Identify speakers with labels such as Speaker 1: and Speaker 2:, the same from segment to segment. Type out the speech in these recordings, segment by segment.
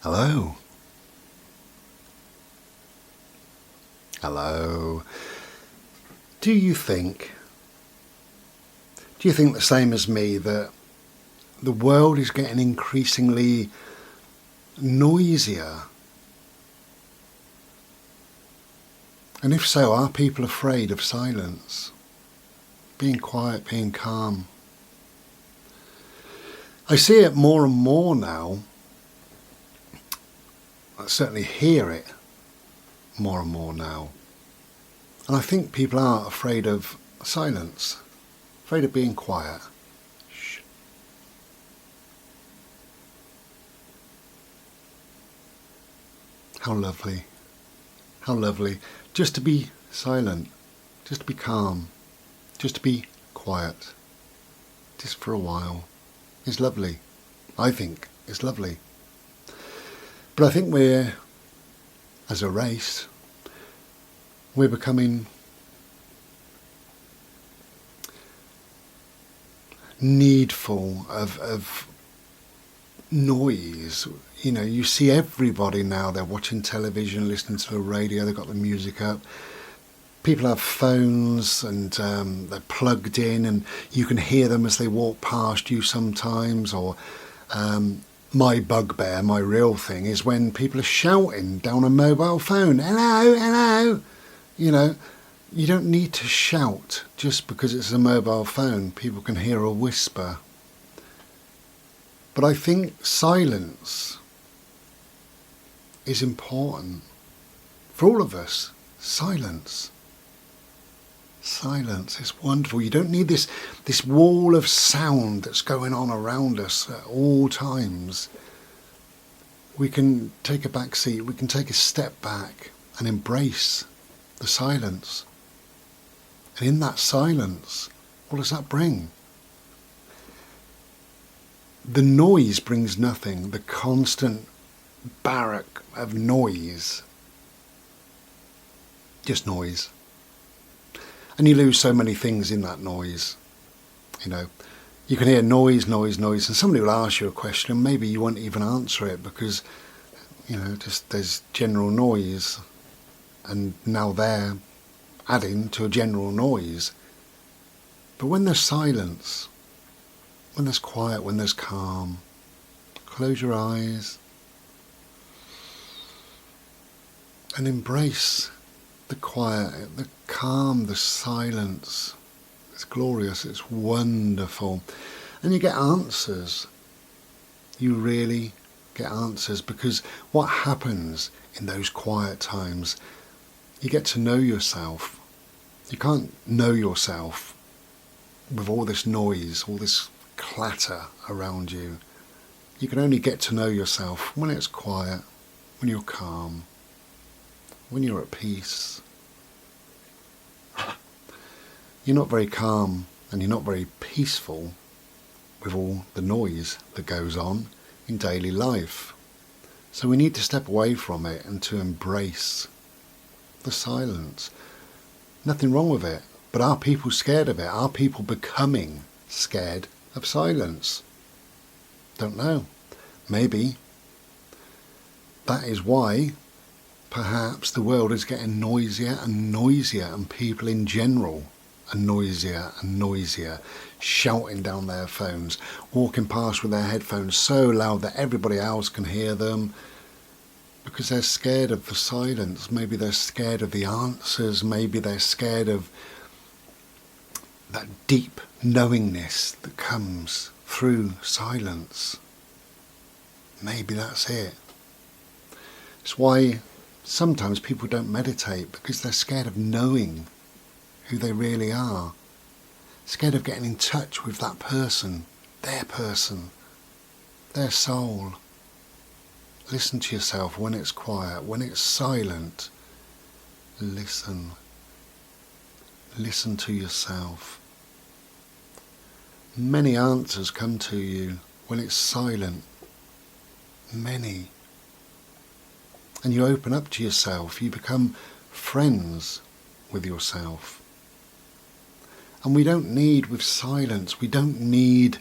Speaker 1: Hello. Hello. Do you think the same as me that the world is getting increasingly noisier? And if so, are people afraid of silence? Being quiet, being calm. I see it more and more now. I certainly hear it more and more now. And I think people are afraid of silence, afraid of being quiet. Shh. How lovely. How lovely. Just to be silent, just to be calm, just to be quiet, just for a while. It's lovely. I think it's lovely. But I think we're, as a race, we're becoming needful of noise. You know, you see everybody now, they're watching television, listening to the radio, they've got the music up. People have phones and they're plugged in, and you can hear them as they walk past you sometimes. Or my bugbear, my real thing, is when people are shouting down a mobile phone, hello, hello. You know, you don't need to shout just because it's a mobile phone. People can hear a whisper. But I think silence is important for all of us. Silence. Silence is wonderful. You don't need this wall of sound that's going on around us at all times. We can take a back seat, we can take a step back and embrace the silence. And in that silence, what does that bring? The noise brings nothing. The constant barrack of noise. Just noise. And you lose so many things in that noise. You know, you can hear noise, noise, noise, and somebody will ask you a question and maybe you won't even answer it because, you know, just there's general noise. And now they're adding to a general noise. But when there's silence, when there's quiet, when there's calm, close your eyes and embrace the quiet, the calm, the silence. It's glorious, it's wonderful. And you get answers. You really get answers, because what happens in those quiet times, you get to know yourself. You can't know yourself with all this noise, all this clatter around you. You can only get to know yourself when it's quiet, when you're calm, when you're at peace. You're not very calm and you're not very peaceful with all the noise that goes on in daily life. So we need to step away from it and to embrace the silence. Nothing wrong with it, but are people scared of it? Are people becoming scared of silence? Don't know. Maybe. That is why perhaps the world is getting noisier and noisier, and people in general are noisier and noisier, shouting down their phones, walking past with their headphones so loud that everybody else can hear them, because they're scared of the silence. Maybe they're scared of the answers. Maybe they're scared of that deep knowingness that comes through silence. Maybe that's it. It's why sometimes people don't meditate, because they're scared of knowing who they really are. Scared of getting in touch with that person, their soul. Listen to yourself when it's quiet, when it's silent. Listen. Listen to yourself. Many answers come to you when it's silent. Many. And you open up to yourself. You become friends with yourself. And we don't need, with silence, we don't need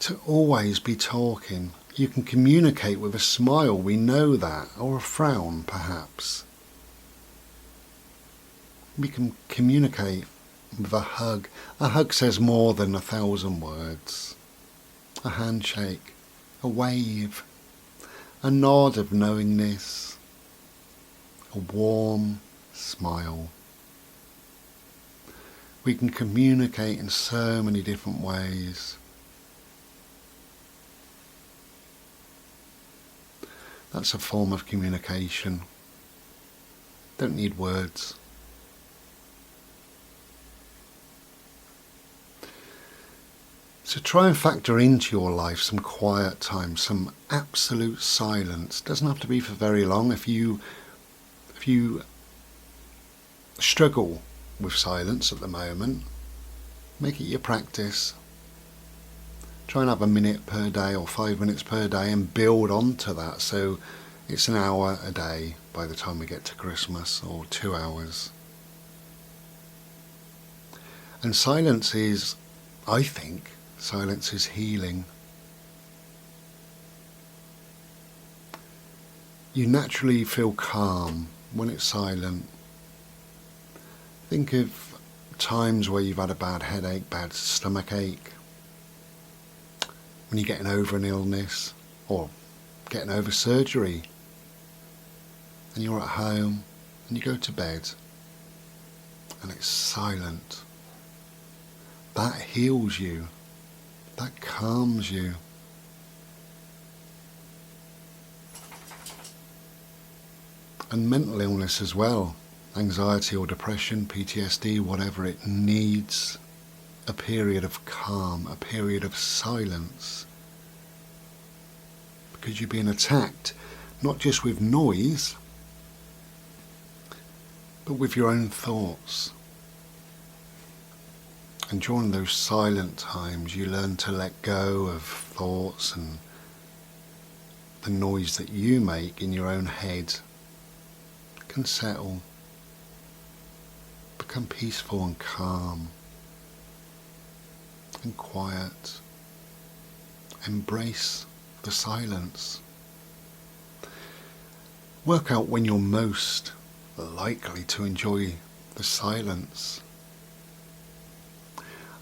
Speaker 1: to always be talking. You can communicate with a smile, we know that, or a frown perhaps. We can communicate with a hug. A hug says more than 1,000 words. A handshake, a wave, a nod of knowingness, a warm smile. We can communicate in so many different ways. That's a form of communication. Don't need words. So try and factor into your life some quiet time, some absolute silence. Doesn't have to be for very long. If you struggle with silence at the moment, make it your practice. Try and have a minute per day or 5 minutes per day and build onto that, so it's an hour a day by the time we get to Christmas, or 2 hours. And silence is, I think, silence is healing. You naturally feel calm when it's silent. Think of times where you've had a bad headache, bad stomach ache, when you're getting over an illness or getting over surgery, and you're at home and you go to bed and it's silent. That heals you. That calms you. And mental illness as well, anxiety or depression, PTSD, whatever, it needs a period of calm, a period of silence. Because you're being attacked, not just with noise, but with your own thoughts. And during those silent times, you learn to let go of thoughts and the noise that you make in your own head can settle, become peaceful and calm and quiet. Embrace the silence. Work out when you're most likely to enjoy the silence.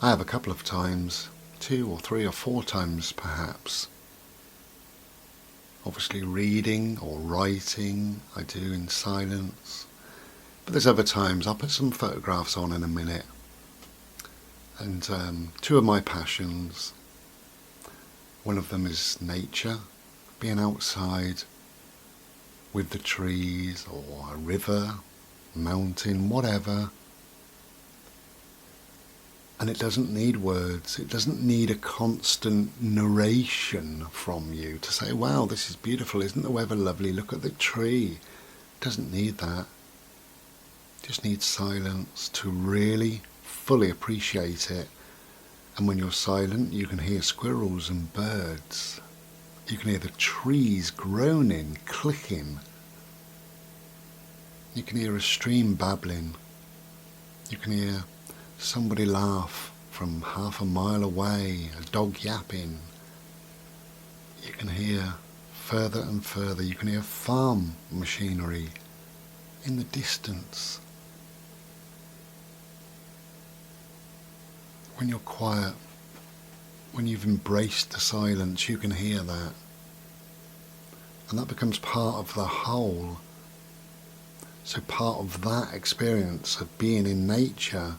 Speaker 1: I have a couple of times, 2 or 3 or 4 times perhaps. Obviously reading or writing I do in silence, but there's other times. I'll put some photographs on in a minute. And 2 of my passions, one of them is nature, being outside with the trees or a river, mountain, whatever. And it doesn't need words, it doesn't need a constant narration from you to say, wow, this is beautiful, isn't the weather lovely, look at the tree. It doesn't need that. It just needs silence to really fully appreciate it. And when you're silent, you can hear squirrels and birds. You can hear the trees groaning, clicking. You can hear a stream babbling. You can hear somebody laugh from half a mile away, a dog yapping. You can hear further and further. You can hear farm machinery in the distance. When you're quiet, when you've embraced the silence, you can hear that. And that becomes part of the whole. So part of that experience of being in nature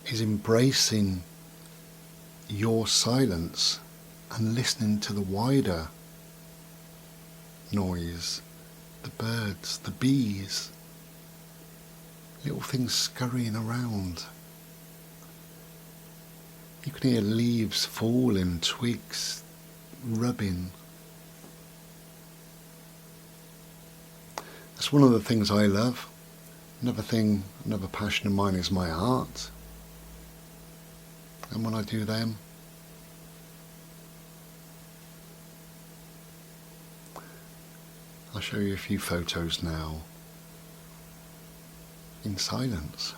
Speaker 1: is embracing your silence and listening to the wider noise, the birds, the bees, little things scurrying around. You can hear leaves falling, twigs rubbing. That's one of the things I love. Another passion of mine is my art. And when I do them, I'll show you a few photos now in silence.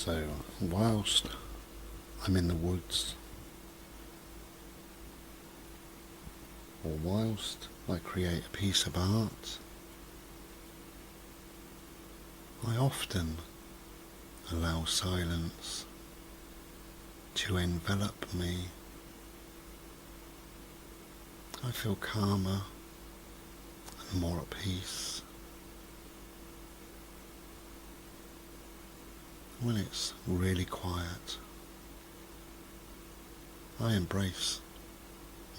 Speaker 1: So whilst I'm in the woods, or whilst I create a piece of art, I often allow silence to envelop me. I feel calmer and more at peace when it's really quiet. I embrace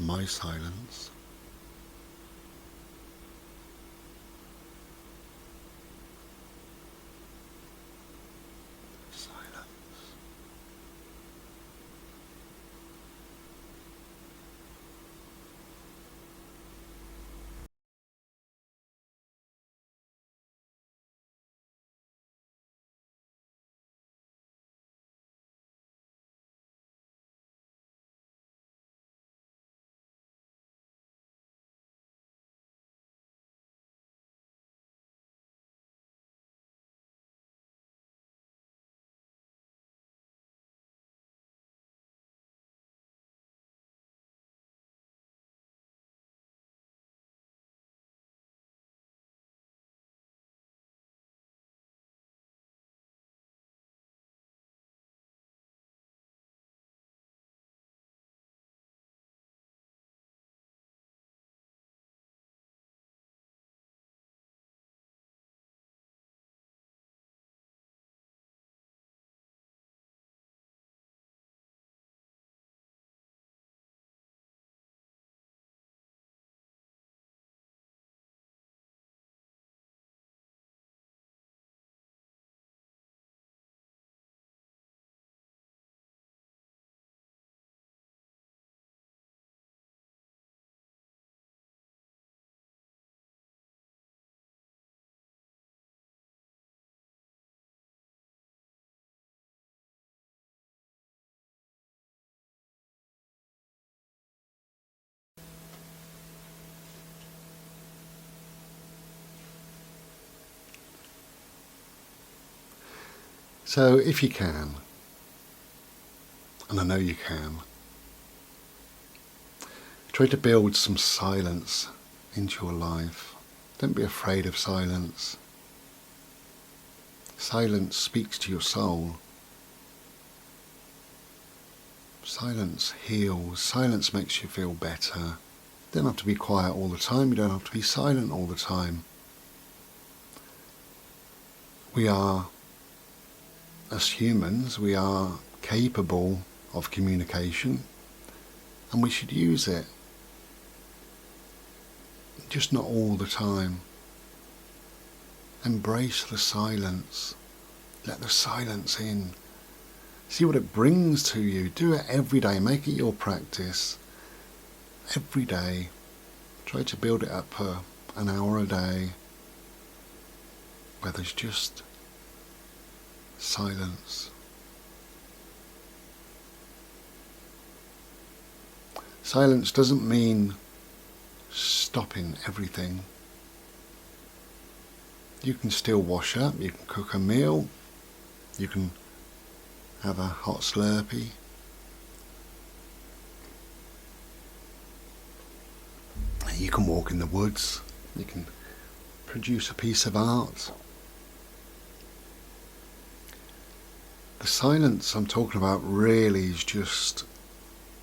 Speaker 1: my silence. So if you can, and I know you can, try to build some silence into your life. Don't be afraid of silence. Silence speaks to your soul. Silence heals. Silence makes you feel better. You don't have to be quiet all the time. You don't have to be silent all the time. We are, as humans, we are capable of communication, and we should use it. Just not all the time. Embrace the silence. Let the silence in. See what it brings to you. Do it every day. Make it your practice. Every day. Try to build it up for an hour a day where there's just silence. Silence doesn't mean stopping everything. You can still wash up, you can cook a meal, you can have a hot Slurpee. You can walk in the woods, you can produce a piece of art. The silence I'm talking about really is just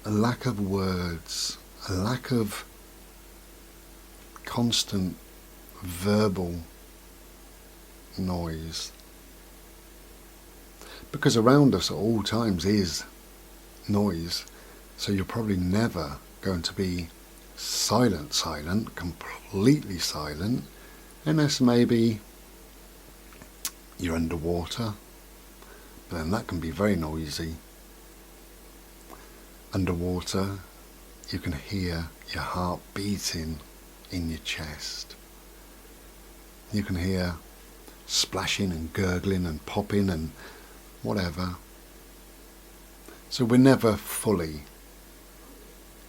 Speaker 1: a lack of words, a lack of constant verbal noise. Because around us at all times is noise, so you're probably never going to be silent, completely silent, unless maybe you're underwater, but then that can be very noisy. Underwater, you can hear your heart beating in your chest. You can hear splashing and gurgling and popping and whatever. So we're never fully,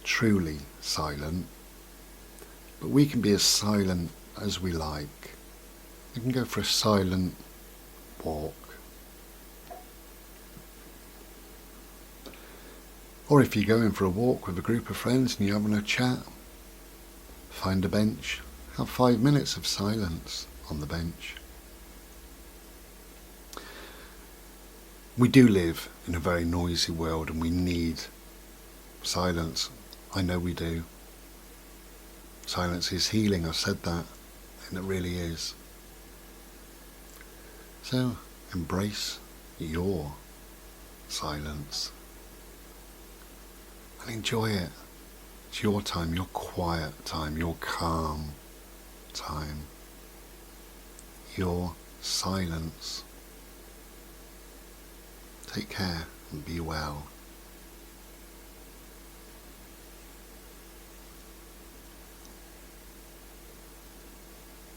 Speaker 1: truly silent, but we can be as silent as we like. We can go for a silent walk. Or if you're going for a walk with a group of friends and you're having a chat, find a bench, have 5 minutes of silence on the bench. We do live in a very noisy world and we need silence. I know we do. Silence is healing, I've said that, and it really is. So embrace your silence and enjoy it. It's your time, your quiet time, your calm time, your silence. Take care and be well.